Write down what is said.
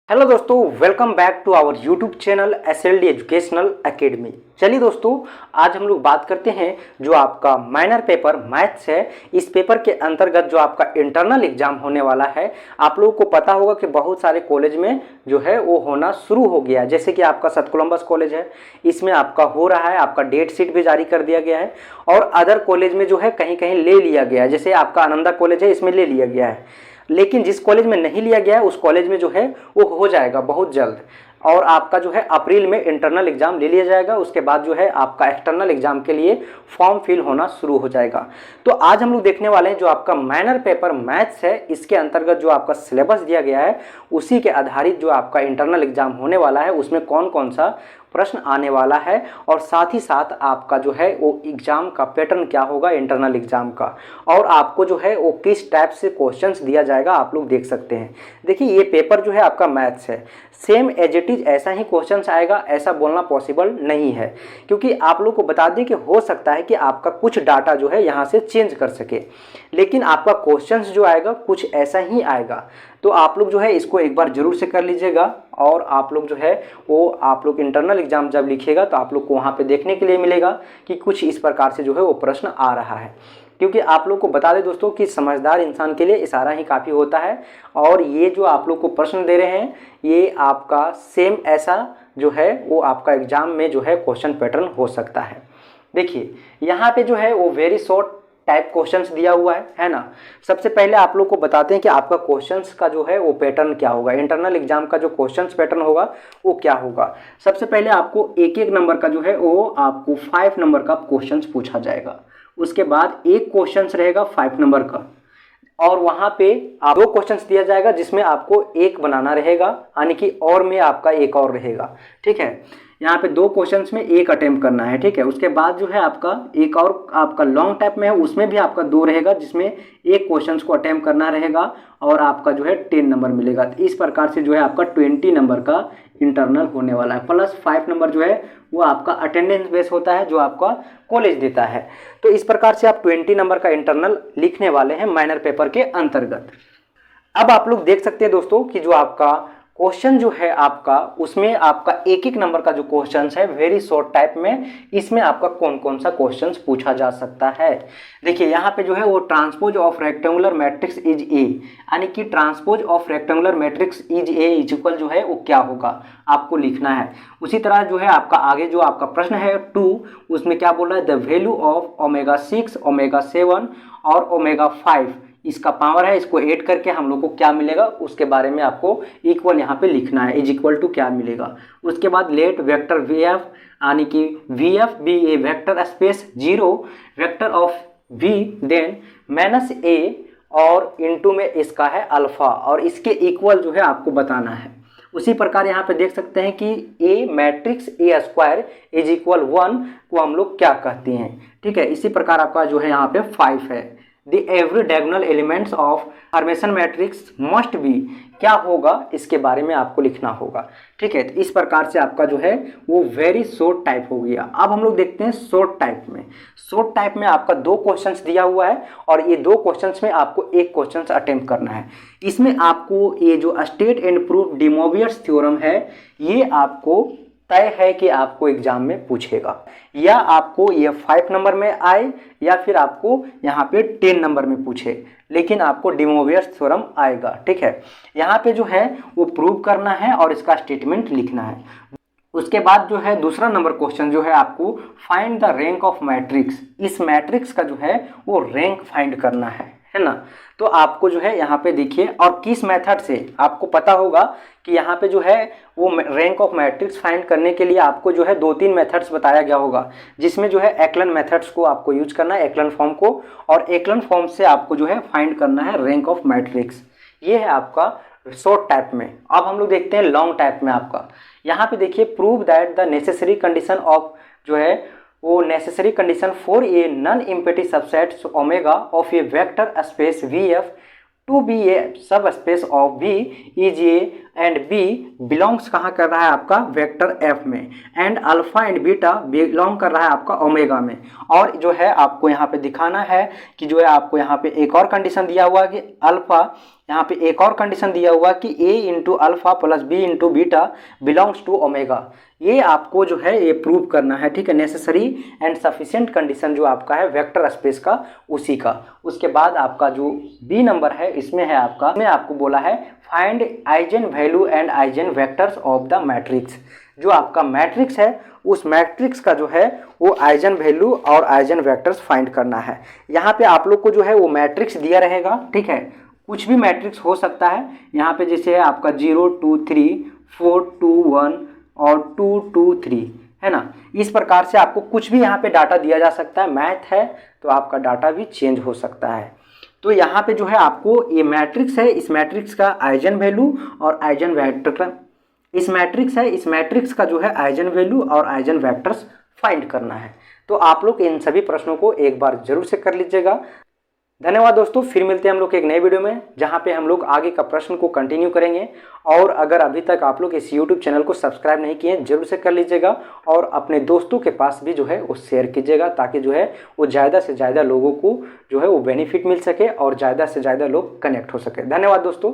Hello दोस्तों, welcome back to our YouTube channel SLD educational academy. चलिए दोस्तों, आज हम लोग बात करते हैं जो आपका माइनर पेपर मैथ्स है। इस पेपर के अंतर्गत जो आपका इंटरनल एग्जाम होने वाला है, आप लोगों को पता होगा कि बहुत सारे कॉलेज में जो है वो होना शुरू हो गया है। जैसे कि आपका सत कोलम्बस कॉलेज है, इसमें आपका हो रहा है, आपका डेट शीट भी जारी कर दिया गया है। और अदर कॉलेज में जो है कहीं कहीं ले लिया गया है, जैसे आपका आनंदा कॉलेज है, इसमें ले लिया गया है। लेकिन जिस कॉलेज में नहीं लिया गया है उस कॉलेज में जो है वो हो जाएगा बहुत जल्द। और आपका जो है अप्रैल में इंटरनल एग्जाम ले लिया जाएगा। उसके बाद जो है आपका एक्सटर्नल एग्जाम के लिए फॉर्म फिल होना शुरू हो जाएगा। तो आज हम लोग देखने वाले हैं जो आपका माइनर पेपर मैथ्स है, इसके अंतर्गत जो आपका सिलेबस दिया गया है उसी के आधारित जो आपका इंटरनल एग्जाम होने वाला है उसमें कौन कौन सा प्रश्न आने वाला है, और साथ ही साथ आपका जो है वो एग्जाम का पैटर्न क्या होगा इंटरनल एग्जाम का, और आपको जो है वो किस टाइप से क्वेश्चंस दिया जाएगा आप लोग देख सकते हैं। देखिए, ये पेपर जो है आपका मैथ्स है, सेम एज इट इज ऐसा ही क्वेश्चंस आएगा ऐसा बोलना पॉसिबल नहीं है, क्योंकि आप लोग को बता दें कि हो सकता है कि आपका कुछ डाटा जो है यहाँ से चेंज कर सके, लेकिन आपका क्वेश्चंस जो आएगा कुछ ऐसा ही आएगा। तो आप लोग जो है इसको एक बार जरूर से कर लीजिएगा, और आप लोग जो है वो आप लोग इंटरनल एग्जाम जब लिखिएगा तो आप लोग को वहाँ पे देखने के लिए मिलेगा कि कुछ इस प्रकार से जो है वो प्रश्न आ रहा है। क्योंकि आप लोग को बता दें दोस्तों कि समझदार इंसान के लिए इशारा ही काफ़ी होता है, और ये जो आप लोग को प्रश्न दे रहे हैं ये आपका सेम ऐसा जो है वो आपका एग्जाम में जो है क्वेश्चन पैटर्न हो सकता है। देखिए, यहाँ पे जो है वो वेरी शॉर्ट टाइप क्वेश्चंस दिया हुआ है ना। सबसे पहले आप लोग को बताते हैं कि आपका क्वेश्चंस का जो है वो पैटर्न क्या होगा, इंटरनल एग्जाम का जो क्वेश्चंस पैटर्न होगा वो क्या होगा। सबसे पहले आपको एक एक नंबर का जो है वो आपको 5 नंबर का क्वेश्चंस पूछा जाएगा। उसके बाद एक क्वेश्चंस रहेगा 5 नंबर का, और वहाँ पे आप 2 क्वेश्चंस दिया जाएगा जिसमें आपको एक बनाना रहेगा, यानी कि और में आपका एक और रहेगा। ठीक है, यहाँ पे 2 क्वेश्चंस में एक अटेम्प्ट करना है। ठीक है, उसके बाद जो है आपका एक और आपका लॉन्ग टाइप में है, उसमें भी आपका 2 रहेगा जिसमें एक क्वेश्चंस को अटेम्प्ट करना रहेगा, और आपका जो है 10 नंबर मिलेगा। तो इस प्रकार से जो है आपका 20 नंबर का इंटरनल होने वाला है, प्लस 5 नंबर जो है वो आपका अटेंडेंस बेस होता है जो आपका कॉलेज देता है। तो इस प्रकार से आप 20 नंबर का इंटरनल लिखने वाले हैं माइनर पेपर के अंतर्गत। अब आप लोग देख सकते हैं दोस्तों कि जो आपका क्वेश्चन जो है आपका उसमें आपका एक एक नंबर का जो क्वेश्चन है वेरी शॉर्ट टाइप में, इसमें आपका कौन कौन सा क्वेश्चन पूछा जा सकता है। देखिए, यहाँ पे जो है वो transpose of rectangular matrix is a, यानी कि transpose of rectangular matrix is a is equal जो है वो क्या होगा आपको लिखना है। उसी तरह जो है आपका आगे जो आपका प्रश्न है 2, उसमें क्या बोल रहा है, the value of omega 6, omega 7 और ओमेगा 5 इसका पावर है, इसको ऐड करके हम लोग को क्या मिलेगा उसके बारे में आपको इक्वल यहाँ पे लिखना है, इज इक्वल टू क्या मिलेगा। उसके बाद लेट वेक्टर वी एफ, यानी कि V F B A vector space 0 vector of V then minus A, और इनटू में इसका है अल्फा, और इसके इक्वल जो है आपको बताना है। उसी प्रकार यहाँ पे देख सकते हैं कि A matrix A square is equal 1 को हम लोग क्या कहते हैं। ठीक है, इसी प्रकार आपका जो है यहाँ पे 5 है। The every diagonal elements of formation matrix must be, क्या होगा इसके बारे में आपको लिखना होगा। ठीक है, तो इस प्रकार से आपका जो है वो वेरी शॉर्ट टाइप हो गया। अब हम लोग देखते हैं शॉर्ट टाइप में। शॉर्ट टाइप में आपका 2 क्वेश्चंस दिया हुआ है, और ये 2 क्वेश्चंस में आपको एक क्वेश्चन अटेम्प्ट करना है। इसमें आपको ये जो state and proof de Moivre's theorem है ये आपको तय है कि आपको एग्जाम में पूछेगा, या आपको ये 5 नंबर में आए या फिर आपको यहाँ पे 10 नंबर में पूछे, लेकिन आपको डे मोवियर्स थ्योरम आएगा। ठीक है, यहाँ पे जो है वो प्रूव करना है और इसका स्टेटमेंट लिखना है। उसके बाद जो है दूसरा नंबर क्वेश्चन जो है आपको find the rank of matrix, इस मैट्रिक्स का जो है वो रैंक फाइंड करना है ना। तो आपको जो है यहाँ पे देखिए, और किस मेथड से आपको पता होगा कि यहाँ पे जो है वो रैंक ऑफ मैट्रिक्स फाइंड करने के लिए आपको जो है 2-3 मेथड्स बताया गया होगा, जिसमें जो है एक्लन मेथड्स को आपको यूज करना है, एक्लन फॉर्म को, और एक्लन फॉर्म से आपको जो है फाइंड करना है रैंक ऑफ मैट्रिक्स। ये है आपका शॉर्ट टाइप में। अब हम लोग देखते हैं लॉन्ग टाइप में। आपका यहाँ पे देखिए, prove that the necessary condition of जो है वो necessary condition for a non empty subset omega of a vector space V F to be a subspace of B is A and B belongs कहाँ कर रहा है आपका vector F में, and alpha and beta belong कर रहा है आपका ओमेगा में। और जो है आपको यहाँ पे दिखाना है कि जो है आपको यहाँ पे एक और कंडीशन दिया हुआ है कि अल्फा यहाँ पे एक और कंडीशन दिया हुआ कि a into alpha plus b into beta belongs to omega. ये आपको जो है ये प्रूव करना है, ठीक है। नेसेसरी एंड सफिशिएंट कंडीशन जो आपका है वेक्टर स्पेस का उसी का। उसके बाद आपका जो बी नंबर है इसमें है आपका, इसमें आपको बोला है find eigen value and eigen vectors of the matrix. जो आपका मैट्रिक्स है उस मैट्रिक्स का जो है वो आइजन वैल्यू और आइजन वेक्टर्स फाइंड करना है। यहाँ पे आप लोग को जो है वो मैट्रिक्स दिया रहेगा, ठीक है। कुछ भी मैट्रिक्स हो सकता है। यहाँ पे जैसे है आपका 0 2 3 4 2 1 और 2 2 3, है ना। इस प्रकार से आपको कुछ भी यहाँ पे डाटा दिया जा सकता है। मैथ है तो आपका डाटा भी चेंज हो सकता है। तो यहाँ पे जो है आपको ये मैट्रिक्स है, इस मैट्रिक्स का आइजन वैल्यू और आइजन वेक्टर, इस मैट्रिक्स का जो है आइजन वैल्यू और आइजन वेक्टर्स फाइंड करना है। तो आप लोग इन सभी प्रश्नों को एक बार जरूर से कर लीजिएगा। धन्यवाद दोस्तों, फिर मिलते हैं हम लोग एक नए वीडियो में जहां पे हम लोग आगे का प्रश्न को कंटिन्यू करेंगे। और अगर अभी तक आप लोग इस YouTube चैनल को सब्सक्राइब नहीं किए जरूर से कर लीजिएगा और अपने दोस्तों के पास भी जो है वो शेयर कीजिएगा, ताकि जो है वो ज़्यादा से ज़्यादा लोगों को जो है वो बेनिफिट मिल सके और ज़्यादा से ज़्यादा लोग कनेक्ट हो सके। धन्यवाद दोस्तों।